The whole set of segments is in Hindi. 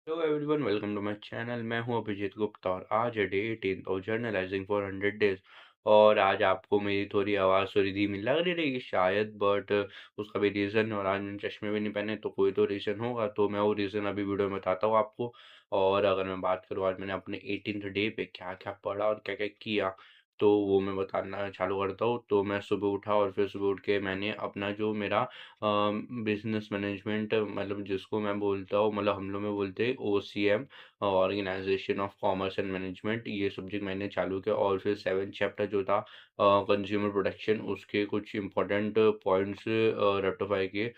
Hello everyone, welcome to my channel. मैं हूं अभिजीत गुप्ता और आज है day 18 of journalizing for 100 days. और आज आपको मेरी थोड़ी आवाज़ थोड़ी धीमी लग रही रहेगी शायद, बट उसका भी रीज़न है। और आज मैंने चश्मे भी नहीं पहने तो कोई तो रीज़न होगा, तो मैं वो रीज़न अभी वीडियो में बताता हूँ आपको। और अगर मैं बात करूँ आज मैंने अपने 18th डे पे क्या क्या पढ़ा और क्या क्या किया, तो वो मैं बताना चालू करता हूँ। तो मैं सुबह उठा और फिर सुबह उठ के मैंने अपना जो मेरा बिजनेस मैनेजमेंट, मतलब जिसको मैं बोलता हूँ, मतलब हम लोग में बोलते हैं OCM, organization of commerce and management, ये सब्जेक्ट मैंने चालू किया। और फिर 7th चैप्टर जो था कंज्यूमर प्रोटेक्शन, उसके कुछ इंपॉर्टेंट पॉइंट्स रेक्टिफाई किए।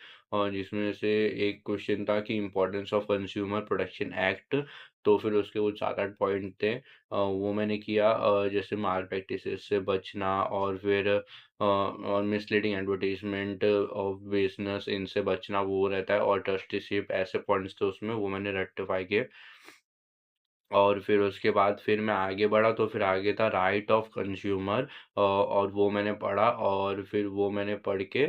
जिसमें से एक क्वेश्चन था कि importance of consumer protection act. तो फिर उसके कुछ 7-8 पॉइंट थे, वो मैंने किया। जैसे माल प्रैक्टिसेस से बचना, और फिर और मिसलीडिंग एडवर्टाइजमेंट ऑफ बिजनेस, इनसे बचना वो रहता है। और ट्रस्टीशिप, ऐसे पॉइंट्स थे उसमें, वो मैंने रेक्टिफाई किए। और फिर उसके बाद फिर मैं आगे बढ़ा, तो फिर आगे था राइट ऑफ कंज्यूमर, और वो मैंने पढ़ा। और फिर वो मैंने पढ़ के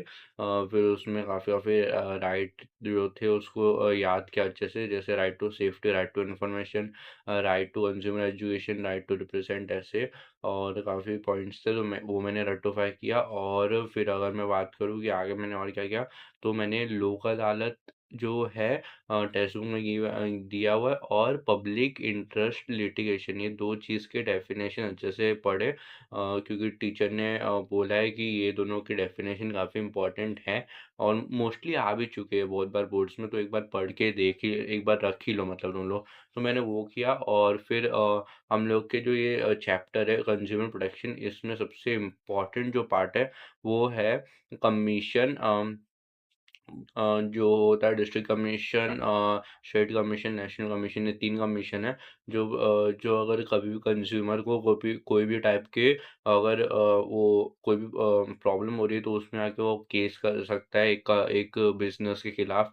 फिर उसमें काफ़ी काफ़ी राइट जो थे उसको याद किया अच्छे से। जैसे right to safety, right to information, right to consumer education, right to represent, ऐसे और काफ़ी पॉइंट्स थे, तो मैं वो मैंने रेक्टिफाई किया। और फिर अगर मैं बात करूँ कि आगे मैंने और क्या किया, तो मैंने लोक अदालत जो है टेक्स्ट बुक में दिया हुआ है, और पब्लिक इंटरेस्ट लिटिगेशन, ये दो चीज़ के डेफिनेशन अच्छे से पढ़े, क्योंकि टीचर ने बोला है कि ये दोनों की डेफिनेशन काफ़ी इंपॉर्टेंट है। और मोस्टली आ भी चुके हैं बहुत बार बोर्ड्स में, तो एक बार पढ़ के देखिए, एक बार रख ही लो मतलब तुम लोग। तो मैंने वो किया। और फिर हम लोग के जो ये चैप्टर है कंज्यूमर प्रोटेक्शन, इसमें सबसे इम्पोर्टेंट जो पार्ट है वो है कमीशन। जो होता है district commission, state commission, national commission, ये 3 कमीशन है। जो अगर कभी भी कंज्यूमर को कोई भी टाइप के, अगर वो कोई भी प्रॉब्लम हो रही है, तो उसमें आके वो केस कर सकता है एक बिज़नेस के खिलाफ।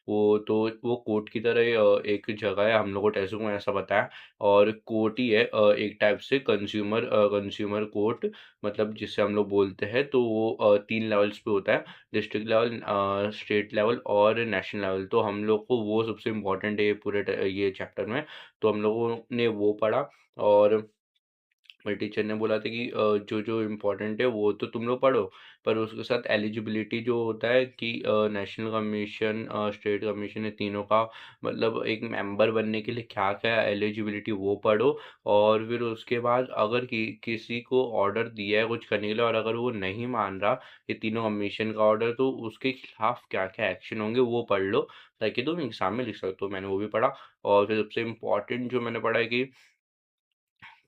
वो तो वो कोर्ट की तरह एक जगह है, हम लोग को टेस्ट में ऐसा बताया। और कोर्ट ही है एक टाइप से कंज्यूमर कोर्ट, मतलब जिसे हम लोग बोलते हैं। तो वो 3 लेवल्स पे होता है, डिस्ट्रिक्ट लेवल, स्टेट लेवल और नेशनल लेवल। तो हम लोग को वो सबसे इम्पोर्टेंट है ये पूरे ये चैप्टर में। तो हम लोगों ने वो पढ़ा। और मेरे टीचर ने बोला था कि जो जो इम्पोर्टेंट है वो तो तुम लोग पढ़ो, पर उसके साथ एलिजिबिलिटी जो होता है कि नेशनल कमीशन, स्टेट कमीशन, ये तीनों का मतलब एक मेंबर बनने के लिए क्या क्या एलिजिबिलिटी वो पढ़ो। और फिर उसके बाद अगर किसी को ऑर्डर दिया है कुछ करने के लिए, और अगर वो नहीं मान रहा ये तीनों कमीशन का ऑर्डर, तो उसके खिलाफ क्या क्या एक्शन होंगे वो पढ़ लो, ताकि तुम एग्जाम में लिख सकते हो। मैंने वो भी पढ़ा। और फिर सबसे इम्पोर्टेंट जो मैंने पढ़ा है कि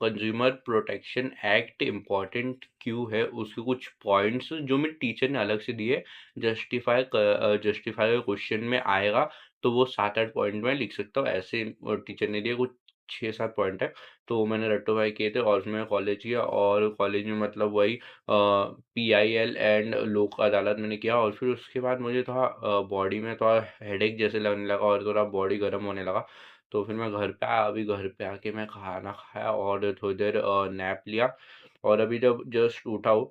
कंज्यूमर प्रोटेक्शन एक्ट इम्पॉर्टेंट क्यों है, उसके कुछ पॉइंट्स जो मेरे टीचर ने अलग से दिए, जस्टिफाई क्वेश्चन में आएगा, तो वो 7-8 पॉइंट में लिख सकता हूँ, ऐसे टीचर ने दिए कुछ 6-7 पॉइंट है। तो वो मैंने रेक्टिफाई किए थे। और मैं कॉलेज किया, और कॉलेज में मतलब वही PIL एंड लोक अदालत मैंने किया। और फिर उसके बाद मुझे थोड़ा बॉडी में थोड़ा हेडेक जैसे लगने लगा, और थोड़ा बॉडी गर्म होने लगा। तो फिर मैं घर पे आया, अभी घर पे आके मैं खाना खाया और थोड़ी देर नैप लिया। और अभी जब जस्ट उठा हूँ,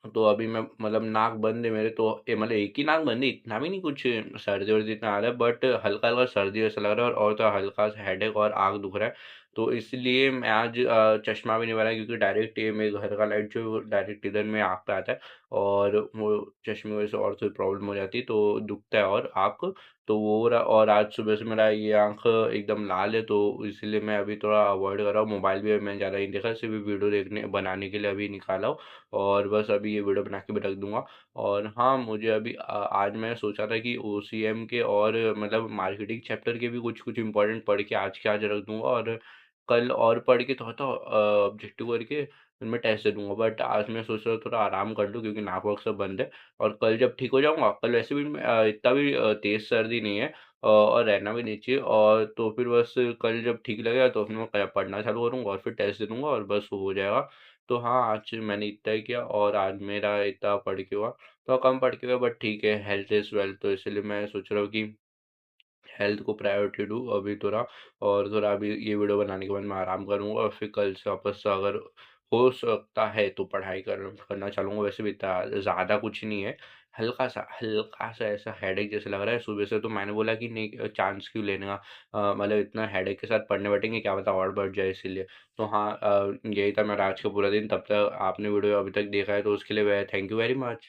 तो अभी मैं मतलब नाक बंद है मेरे, तो मतलब एक ही नाक बंद है, इतना भी नहीं कुछ सर्दी वर्दी इतना आ रहा है, बट हल्का हल्का सर्दी जैसा लग रहा है। और तो हल्का सा हेडेक और आँख दुख रहा है। तो इसलिए मैं आज चश्मा भी नहीं बनाया, क्योंकि डायरेक्ट ये मेरे घर का लाइट जो डायरेक्ट इधर में आँख पे आता है, और वो चश्मे की वजह से और थोड़ी प्रॉब्लम हो जाती है, तो दुखता है और आँख। तो वो हो रहा। और आज सुबह से मेरा ये आँख एकदम लाल है, तो इसलिए मैं अभी थोड़ा अवॉइड कर रहा हूँ। मोबाइल भी मैं ज़्यादा नहीं देखा, सिर्फ वीडियो देखने बनाने के लिए अभी निकाला हूँ। और बस अभी ये वीडियो बना के भी रख दूँगा। और हाँ, मुझे अभी आज मैं सोचा था कि OCM के और मतलब मार्केटिंग चैप्टर के भी कुछ-कुछ इम्पोर्टेंट पढ़ के आज के आज रख दूँगा, और कल और पढ़ के थोड़ा-सा ऑब्जेक्टिव करके फिर मैं टेस्ट दे दूँगा। बट आज मैं सोच रहा हूँ थोड़ा आराम कर लूँ, क्योंकि नाक वाक सब बंद है। और कल जब ठीक हो जाऊँगा, कल वैसे भी मैं इतना भी तेज़ सर्दी नहीं है, और रहना भी नहीं चाहिए। और तो फिर बस कल जब ठीक लगेगा, तो फिर मैं पढ़ना चालू करूँगा, और फिर टेस्ट दे दूँगा, और बस वो हो जाएगा। तो हाँ, आज मैंने इतना ही किया, और आज मेरा इतना पढ़ के हुआ। थोड़ा कम पढ़ के हुआ, बट ठीक है, हेल्थ इज़ वेल्थ, तो इसलिए मैं सोच रहा हूँ कि हेल्थ को प्रायोरिटी दूँ अभी थोड़ा। और थोड़ा अभी ये वीडियो बनाने के बाद मैं आराम करूँगा, और फिर कल से वापस से अगर हो सकता है तो पढ़ाई करना चालूँगा, वैसे भी इतना ज़्यादा कुछ नहीं है। हल्का-सा ऐसा हेडेक जैसा लग रहा है सुबह से, तो मैंने बोला कि नहीं, चांस क्यों लेने का, मतलब इतना हेडेक के साथ पढ़ने बैठेंगे, क्या पता और बढ़ जाए इसीलिए। तो हाँ, यही था मेरा आज का पूरा दिन। तब तक आपने वीडियो अभी तक देखा है तो उसके लिए थैंक यू वेरी मच।